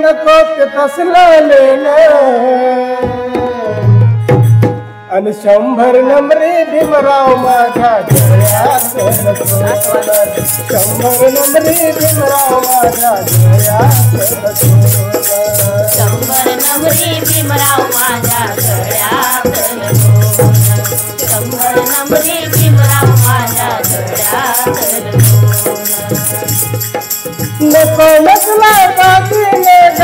नको ते तसलं लेलं आणि 100 नंबरी भीमराव माझ्या गळ्यात लटकवला 100 नंबरी भीमराव माझ्या गळ्यात लटकवला 100 नंबरी भीमराव माझ्या गळ्यात लटकवला 100 नंबरी भीमराव माझ्या गळ्यात लटकवला नको नसला दागिने ग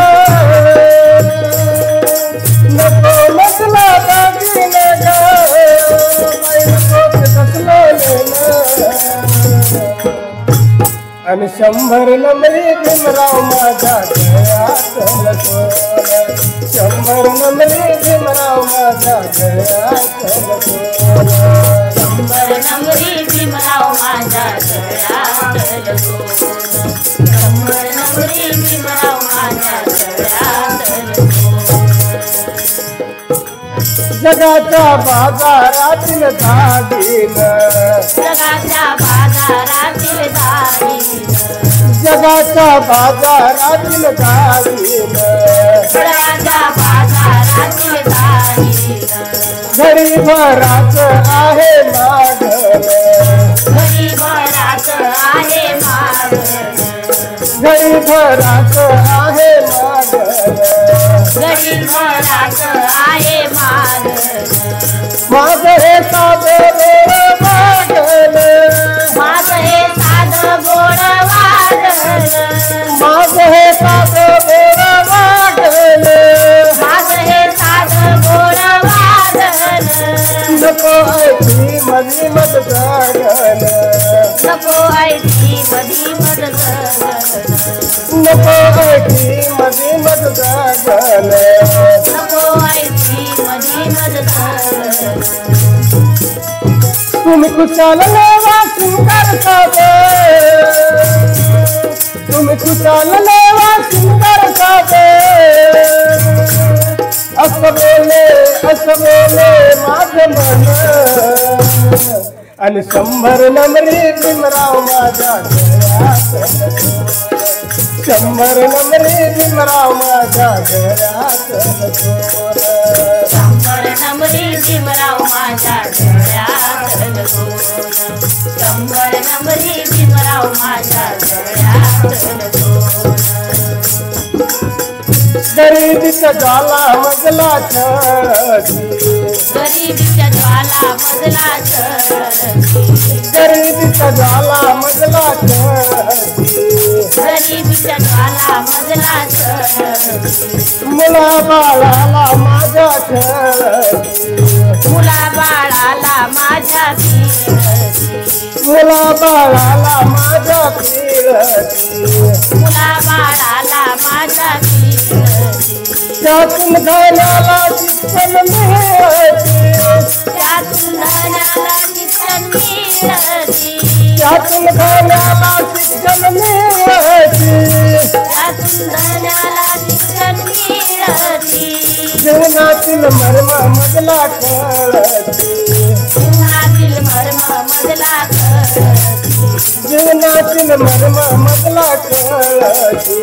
नको नसला दागिने ग बाई नको ते तसलं लेलं आणि 100 नंबरी भीमराव माझ्या गळ्यात लटकवला 100 नंबरी भीमराव माझ्या गळ्यात लटकवला 100 नंबरी भीमराव माझ्या गळ्यात लटकवला 100 नंबरी भीमराव माझ्या गळ्यात लटकवला जगाच्या बाजारातील दागिनं जगाच्या बाजारातील दागिनं जगाच्या बाजारातील दागिनं जगाच्या बाजारातील दागिनं गरीबराच आहे मागणं गरीबराच आहे मागणं गरीबराच आहे मागणं गरीबराच आहे मागणं माझं हे साधं गोड वागणं माझं हे साधं गोड वागणं माझं हे साधं गोड वागणं माझं हे साधं गोड वागणं नको ऐकली मधी मत जागणं नको ऐकली मधी मध नको ऐकली मधी मत जागणं नको ऐकली मधी मध तुम्ही खुशाल लेवा सुंदर साधे तुम्ही खुशाल लेवा सुंदर साधे असं बोले माझं मन आणि 100 नंबरी भीमराव माझ्या गळ्यात 100 नंबरी भीमराव माझ्या गळ्यात 100 नंबरी भीमराव माझ्या गळ्यात लटकवला 100 नंबरी भीमराव माझ्या गळ्यात लटकवला गरिबीचा ज्वाला मजला छळती गरिबीच्या ज्वाला मजला चढती गरिबीचा ज्वाला मजला छळती गरिबीच्या ज्वाला मजला चढती मुला बाळाला माझ्या छळती मुला बाळाला माझ्या फिरती मुला बाळाला माझ्या फिरती मुला बाळाला माझ्या फिरती त्यातून घालाला शिक्षण मिळती त्यातून धनाला शिक्षण मिळती त्यातून घालाला शिक्षण मिळती त्यातून धनाला शिक्षण मिळती जीवनातील मर्म मजला कळती जीवनातील मर्म मजला कळती जीवनातील मर्म मजला कळती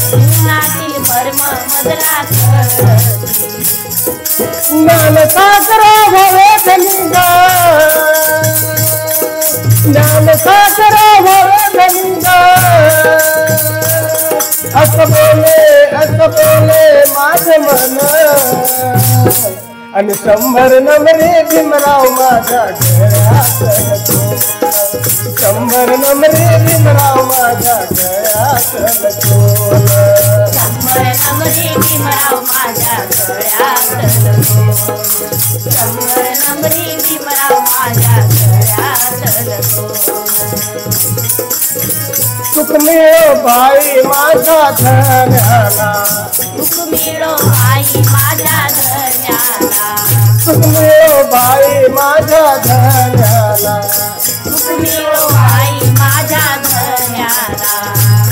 जीवनातील मर्म मजला कळती ज्ञान सागर भवे धनिगा ज्ञान सागर भवे धनिगा असं बोले माझं मन आणि 100 नंबरी भीमराव माझ्या गळ्यात 100 नंबरी भीमराव माझ्या गळ्यात 100 नंबरी भीमराव माझ्या गळ्यात लटकवला 100 नंबरी भीमराव माझ्या गळ्यात लटकवला सुख मिळो बाई माझ्या धन्याला सुख मिळो आई माझ्या धन्याला सुख मिळो बाई माझ्या धन्याला सुख मिळो आई माझ्या धन्याला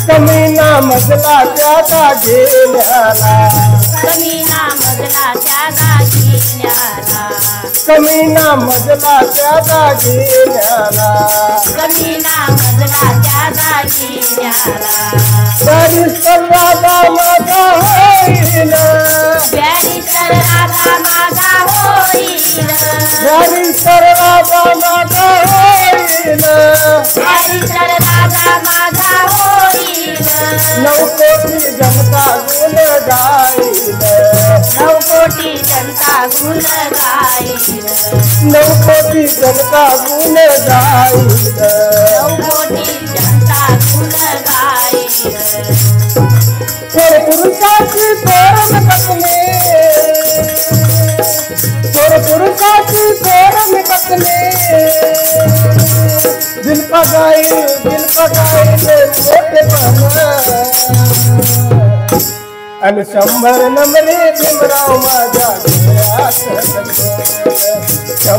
कमी ना मजला त्या दागिन्याला कमी ना मजला त्या दागिन्याला कमी ना मजला त्या दागिन्याला कमी ना मजला त्या दागिन्याला तरी सल्ला माझा हरीश्वर राजा माझा होईल हरीश्वर राजा माझा होईल 9 कोटी जनता गुण गाईल 9 कोटी जनता गुण गाईल 9 कोटी जनता गुण गाईल 9 कोटी जनता गुण गाईल थोर पुरुषाची थोर पत्नी थोर पुरुषाची थोर पत्नी दिल पगाईल मोठेपण आणि 100 नंबरी भीमराव माझ्या डोळ्यात 100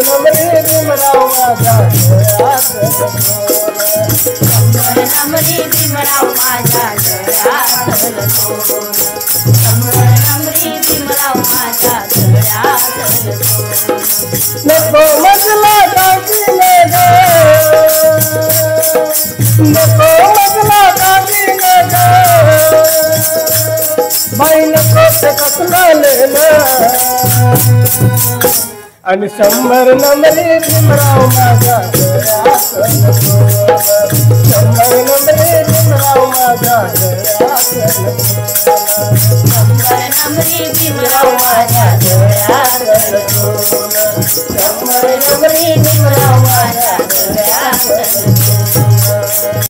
नंबरी भीमराव माझ्या डोळ्यात नमरी भीमराव माझ्या डोळ्यात नमरी भीमराव माझ्या डोळ्यात नको मजला दागिने ग नको मजला दागिने ग बाई नको ते कसला लेलं आणि 100 नंबरी भीमराव माझ्या डोळ्यात 100 नंबरी भीमराव माझ्या डोळ्यात नमरी भीमराव माझ्या डोळ्यात नमरी भीमराव माझ्या डोळ्यात